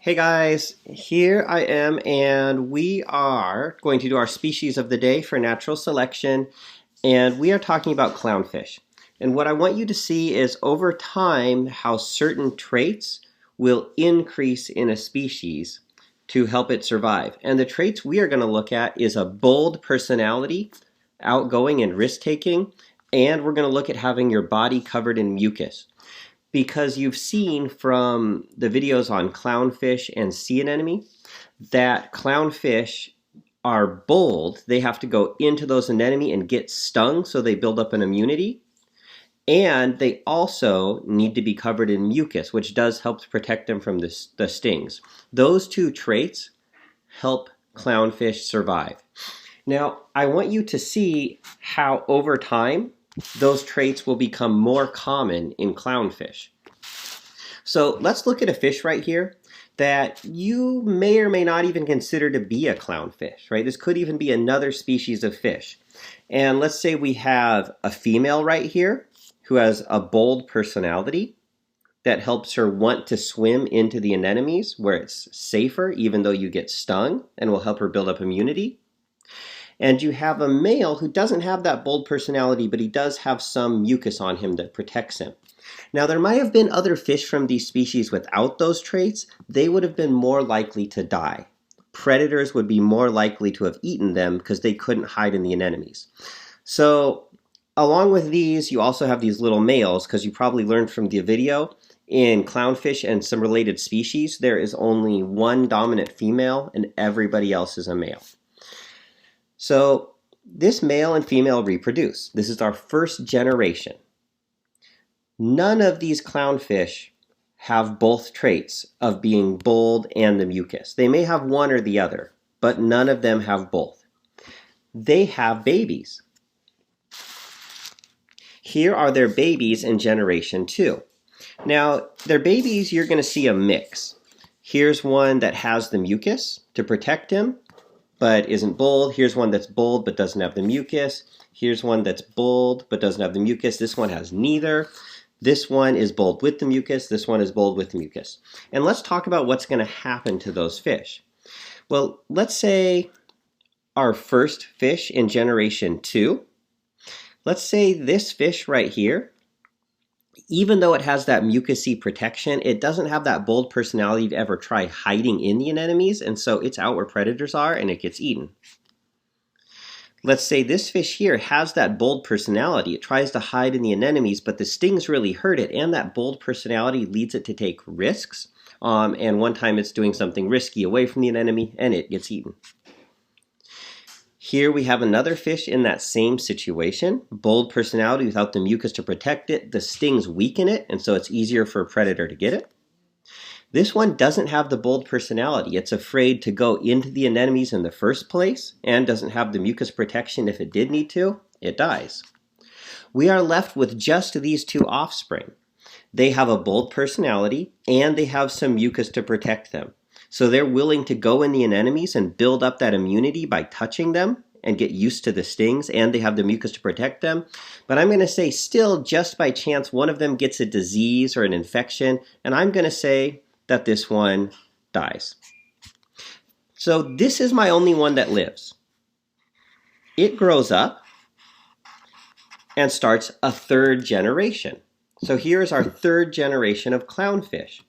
Hey guys, here I am, and we are going to do our species of the day for natural selection, and we are talking about clownfish. And what I want you to see is over time how certain traits will increase in a species to help it survive. And the traits we are going to look at is a bold personality, outgoing and risk-taking, and we're going to look at having your body covered in mucus. Because you've seen from the videos on clownfish and sea anemone that clownfish are bold. They have to go into those anemone and get stung so they build up an immunity. And they also need to be covered in mucus, which does help to protect them from the stings. Those two traits help clownfish survive. Now, I want you to see how over time those traits will become more common in clownfish. So let's look at a fish right here that you may or may not even consider to be a clownfish, right? This could even be another species of fish. And let's say we have a female right here who has a bold personality that helps her want to swim into the anemones where it's safer even though you get stung, and will help her build up immunity. And you have a male who doesn't have that bold personality, but he does have some mucus on him that protects him. Now, there might have been other fish from these species without those traits. They would have been more likely to die. Predators would be more likely to have eaten them because they couldn't hide in the anemones. So, along with these, you also have these little males, because you probably learned from the video, in clownfish and some related species, there is only one dominant female and everybody else is a male. So this male and female reproduce. This is our first generation. None of these clownfish have both traits of being bold and the mucus. They may have one or the other, but none of them have both. They have babies. Here are their babies in generation 2. Now, their babies, you're going to see a mix. Here's one that has the mucus to protect him, but isn't bold. Here's one that's bold but doesn't have the mucus. Here's one that's bold but doesn't have the mucus. This one has neither. This one is bold with the mucus. This one is bold with the mucus. And let's talk about what's going to happen to those fish. Well, let's say our first fish in generation 2. Let's say this fish right here, even though it has that mucusy protection, it doesn't have that bold personality to ever try hiding in the anemones, and so it's out where predators are and it gets eaten. Let's say this fish here has that bold personality. It tries to hide in the anemones, but the stings really hurt it, and that bold personality leads it to take risks. And one time it's doing something risky away from the anemone, and it gets eaten. Here we have another fish in that same situation. Bold personality without the mucus to protect it. The stings weaken it, and so it's easier for a predator to get it. This one doesn't have the bold personality. It's afraid to go into the anemones in the first place, and doesn't have the mucus protection. If it did need to, it dies. We are left with just these two offspring. They have a bold personality, and they have some mucus to protect them. So they're willing to go in the anemones and build up that immunity by touching them and get used to the stings, and they have the mucus to protect them. But I'm going to say still, just by chance, one of them gets a disease or an infection, and I'm going to say that this one dies. So this is my only one that lives. It grows up and starts a third generation. So here's our third generation of clownfish.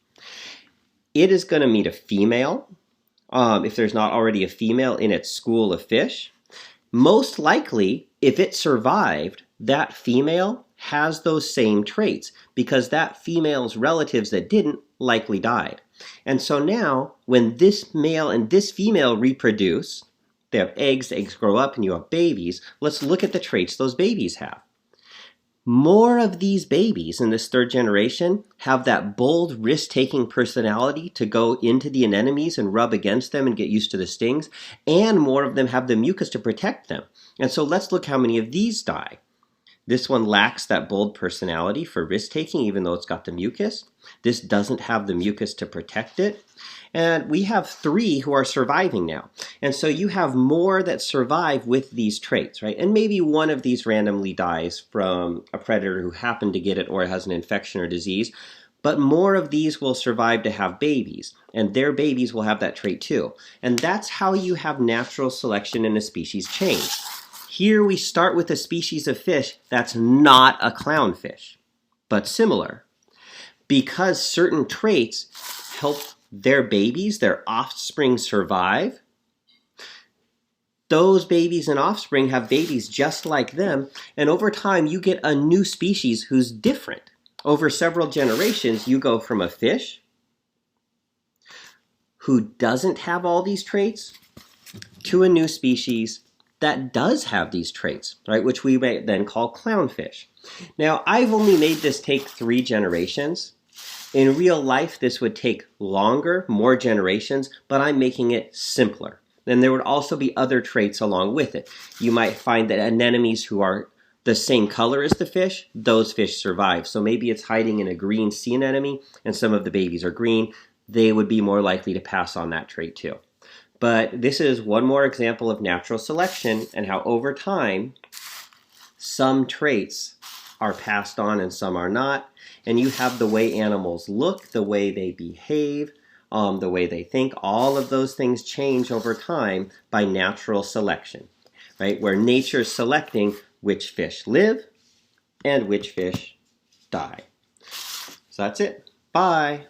It is going to meet a female, if there's not already a female in its school of fish. Most likely, if it survived, that female has those same traits, because that female's relatives that didn't likely died. And so now, when this male and this female reproduce, they have eggs, the eggs grow up, and you have babies. Let's look at the traits those babies have. More of these babies in this third generation have that bold, risk-taking personality to go into the anemones and rub against them and get used to the stings, and more of them have the mucus to protect them. And so let's look how many of these die. This one lacks that bold personality for risk-taking, even though it's got the mucus. This doesn't have the mucus to protect it. And we have 3 who are surviving now. And so you have more that survive with these traits, right? And maybe one of these randomly dies from a predator who happened to get it or has an infection or disease. but more of these will survive to have babies, and their babies will have that trait too. And that's how you have natural selection in a species change. Here we start with a species of fish that's not a clownfish, but similar, because certain traits help their babies, their offspring, survive. Those babies and offspring have babies just like them, and over time you get a new species who's different. Over several generations, you go from a fish who doesn't have all these traits to a new species that does have these traits, right? Which we may then call clownfish. Now, I've only made this take 3 generations. In real life, this would take longer, more generations, but I'm making it simpler. Then there would also be other traits along with it. You might find that anemones who are the same color as the fish, those fish survive. So maybe it's hiding in a green sea anemone and some of the babies are green. They would be more likely to pass on that trait too. But this is one more example of natural selection and how over time some traits are passed on and some are not. And you have the way animals look, the way they behave, the way they think. All of those things change over time by natural selection, right? Where nature is selecting which fish live and which fish die. So that's it. Bye.